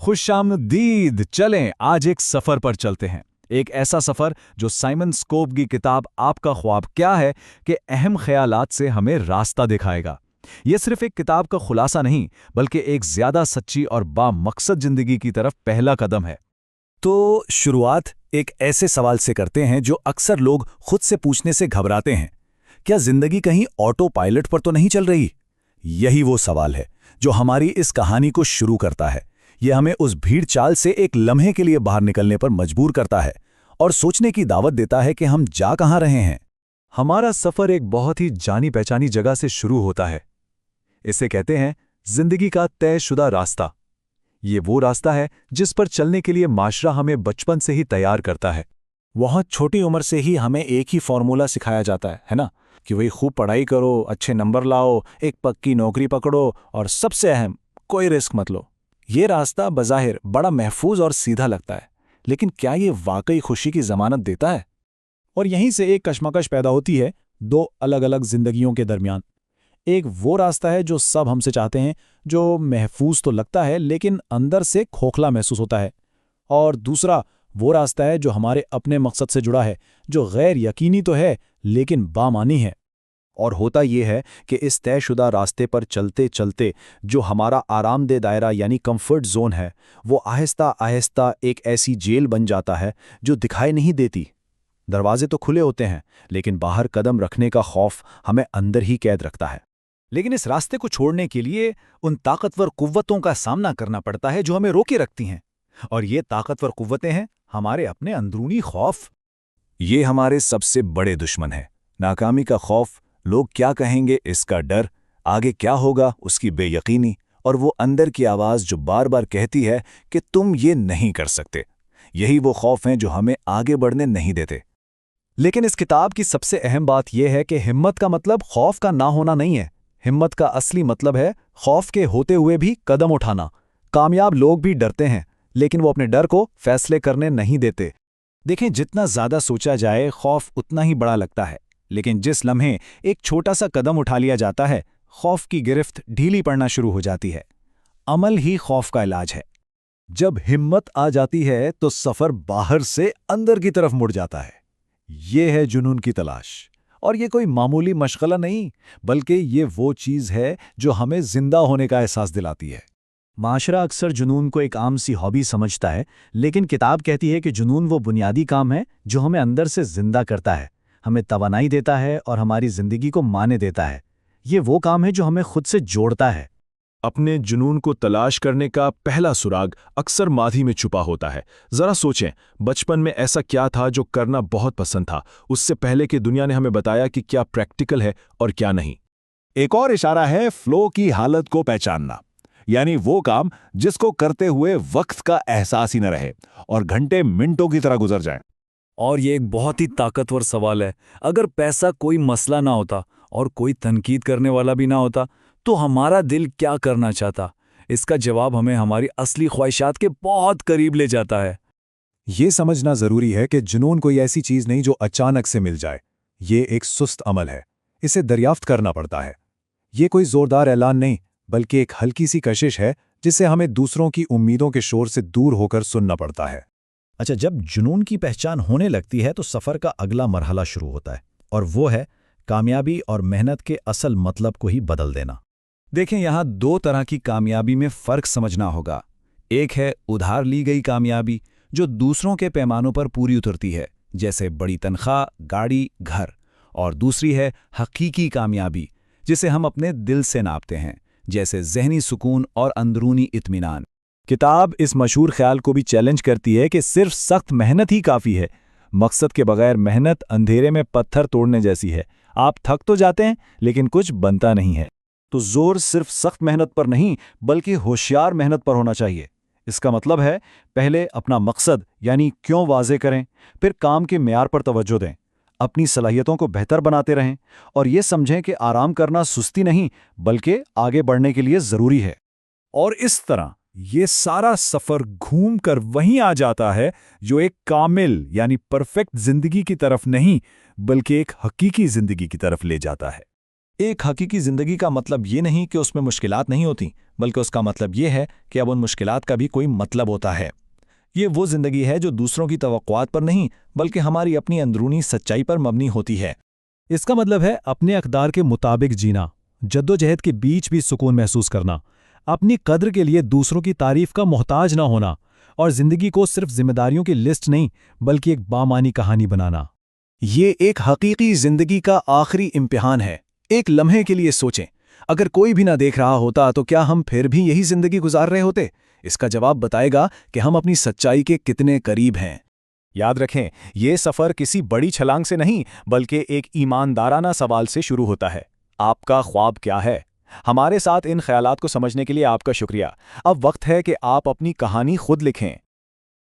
खुशामदीद। चलें आज एक सफर पर चलते हैं। एक ऐसा सफर जो साइमन स्कोप की किताब आपका ख्वाब क्या है के अहम ख्यालात से हमें रास्ता दिखाएगा। यह सिर्फ एक किताब का खुलासा नहीं, बल्कि एक ज्यादा सच्ची और बामकसद जिंदगी की तरफ पहला कदम है। तो शुरुआत एक ऐसे सवाल से करते हैं जो अक्सर लोग खुद से पूछने से घबराते हैं। क्या जिंदगी कहीं ऑटो पायलट पर तो नहीं चल रही? यही वो सवाल है जो हमारी इस कहानी को शुरू करता है। यह हमें उस भीड़ चाल से एक लम्हे के लिए बाहर निकलने पर मजबूर करता है और सोचने की दावत देता है कि हम जा कहां रहे हैं। हमारा सफर एक बहुत ही जानी पहचानी जगह से शुरू होता है। इसे कहते हैं जिंदगी का तयशुदा रास्ता। ये वो रास्ता है जिस पर चलने के लिए माशरा हमें बचपन से ही तैयार करता है। बहुत छोटी उम्र से ही हमें एक ही फॉर्मूला सिखाया जाता है ना, कि वही खूब पढ़ाई करो, अच्छे नंबर लाओ, एक पक्की नौकरी पकड़ो और सबसे अहम, कोई रिस्क मत लो। ये रास्ता बज़ाहिर बड़ा महफूज और सीधा लगता है, लेकिन क्या ये वाकई खुशी की जमानत देता है? और यहीं से एक कशमकश पैदा होती है दो अलग अलग जिंदगियों के दरमियान। एक वो रास्ता है जो सब हमसे चाहते हैं, जो महफूज तो लगता है लेकिन अंदर से खोखला महसूस होता है, और दूसरा वो रास्ता है जो हमारे अपने मकसद से जुड़ा है, जो गैर यकीनी तो है लेकिन बामानी है। और होता यह है कि इस तयशुदा रास्ते पर चलते चलते जो हमारा आरामदेह दायरा यानी कंफर्ट जोन है, वो आहिस्ता आहिस्ता एक ऐसी जेल बन जाता है जो दिखाई नहीं देती। दरवाजे तो खुले होते हैं, लेकिन बाहर कदम रखने का खौफ हमें अंदर ही कैद रखता है। लेकिन इस रास्ते को छोड़ने के लिए उन ताकतवर कुव्वतों का सामना करना पड़ता है जो हमें रोके रखती हैं। और ये ताकतवर कुव्वतें हैं हमारे अपने अंदरूनी खौफ। ये हमारे सबसे बड़े दुश्मन है। नाकामी का खौफ, लोग क्या कहेंगे इसका डर, आगे क्या होगा उसकी बेयकीनी, और वो अंदर की आवाज़ जो बार बार कहती है कि तुम ये नहीं कर सकते। यही वो खौफ हैं जो हमें आगे बढ़ने नहीं देते। लेकिन इस किताब की सबसे अहम बात यह है कि हिम्मत का मतलब खौफ का ना होना नहीं है। हिम्मत का असली मतलब है खौफ के होते हुए भी कदम उठाना। कामयाब लोग भी डरते हैं, लेकिन वो अपने डर को फैसले करने नहीं देते। देखें, जितना ज़्यादा सोचा जाए खौफ उतना ही बड़ा लगता है, लेकिन जिस लम्हे एक छोटा सा कदम उठा लिया जाता है, खौफ की गिरफ्त ढीली पड़ना शुरू हो जाती है। अमल ही खौफ का इलाज है। जब हिम्मत आ जाती है तो सफ़र बाहर से अंदर की तरफ मुड़ जाता है। ये है जुनून की तलाश। और ये कोई मामूली मशगला नहीं, बल्कि ये वो चीज़ है जो हमें जिंदा होने का एहसास दिलाती है। माशरा अक्सर जुनून को एक आम सी हॉबी समझता है, लेकिन किताब कहती है कि जुनून वो बुनियादी काम है जो हमें अंदर से जिंदा करता है, हमें तवानाई देता है और हमारी जिंदगी को माने देता है। ये वो काम है जो हमें खुद से जोड़ता है। अपने जुनून को तलाश करने का पहला सुराग अक्सर माधी में छुपा होता है। जरा सोचें, बचपन में ऐसा क्या था जो करना बहुत पसंद था, उससे पहले कि दुनिया ने हमें बताया कि क्या प्रैक्टिकल है और क्या नहीं। एक और इशारा है फ्लो की हालत को पहचानना, यानी वो काम जिसको करते हुए वक्त का एहसास ही न रहे और घंटे मिनटों की तरह गुजर जाएं। और ये एक बहुत ही ताकतवर सवाल है। अगर पैसा कोई मसला ना होता और कोई तनकीद करने वाला भी ना होता, तो हमारा दिल क्या करना चाहता? इसका जवाब हमें हमारी असली ख्वाहिशात के बहुत करीब ले जाता है। ये समझना ज़रूरी है कि जुनून कोई ऐसी चीज़ नहीं जो अचानक से मिल जाए। ये एक सुस्त अमल है, इसे दरियाफ्त करना पड़ता है। ये कोई ज़ोरदार ऐलान नहीं, बल्कि एक हल्की सी कशिश है जिसे हमें दूसरों की उम्मीदों के शोर से दूर होकर सुनना पड़ता है। अच्छा, जब जुनून की पहचान होने लगती है तो सफ़र का अगला मरहला शुरू होता है, और वो है कामयाबी और मेहनत के असल मतलब को ही बदल देना। देखें, यहाँ दो तरह की कामयाबी में फ़र्क समझना होगा। एक है उधार ली गई कामयाबी, जो दूसरों के पैमानों पर पूरी उतरती है, जैसे बड़ी तनख्वाह, गाड़ी, घर। और दूसरी है हकीकी कामयाबी, जिसे हम अपने दिल से नापते हैं, जैसे ज़हनी सुकून और अंदरूनी इत्मीनान। किताब इस मशहूर ख्याल को भी चैलेंज करती है कि सिर्फ सख्त मेहनत ही काफ़ी है। मकसद के बगैर मेहनत अंधेरे में पत्थर तोड़ने जैसी है। आप थक तो जाते हैं, लेकिन कुछ बनता नहीं है। तो जोर सिर्फ सख्त मेहनत पर नहीं, बल्कि होशियार मेहनत पर होना चाहिए। इसका मतलब है पहले अपना मकसद यानी क्यों वाज़े करें, फिर काम के मेयार पर तवज्जो दें, अपनी सलाहियतों को बेहतर बनाते रहें, और ये समझें कि आराम करना सुस्ती नहीं, बल्कि आगे बढ़ने के लिए ज़रूरी है। और इस तरह ये सारा सफ़र घूम कर वहीं आ जाता है जो एक कामिल यानी परफेक्ट ज़िंदगी की तरफ नहीं, बल्कि एक हकीकी ज़िंदगी की तरफ ले जाता है। ایک حقیقی زندگی کا مطلب یہ نہیں کہ اس میں مشکلات نہیں ہوتی، بلکہ اس کا مطلب یہ ہے کہ اب ان مشکلات کا بھی کوئی مطلب ہوتا ہے۔ یہ وہ زندگی ہے جو دوسروں کی توقعات پر نہیں بلکہ ہماری اپنی اندرونی سچائی پر مبنی ہوتی ہے۔ اس کا مطلب ہے اپنے اقدار کے مطابق جینا، جدوجہد کے بیچ بھی سکون محسوس کرنا، اپنی قدر کے لیے دوسروں کی تعریف کا محتاج نہ ہونا، اور زندگی کو صرف ذمہ داریوں کی لسٹ نہیں بلکہ ایک بامعنی کہانی بنانا۔ یہ ایک حقیقی زندگی کا آخری امتحان ہے۔ ایک لمحے کے لیے سوچیں، اگر کوئی بھی نہ دیکھ رہا ہوتا تو کیا ہم پھر بھی یہی زندگی گزار رہے ہوتے؟ اس کا جواب بتائے گا کہ ہم اپنی سچائی کے کتنے قریب ہیں۔ یاد رکھیں، یہ سفر کسی بڑی چھلانگ سے نہیں بلکہ ایک ایماندارانہ سوال سے شروع ہوتا ہے۔ آپ کا خواب کیا ہے؟ ہمارے ساتھ ان خیالات کو سمجھنے کے لیے آپ کا شکریہ۔ اب وقت ہے کہ آپ اپنی کہانی خود لکھیں۔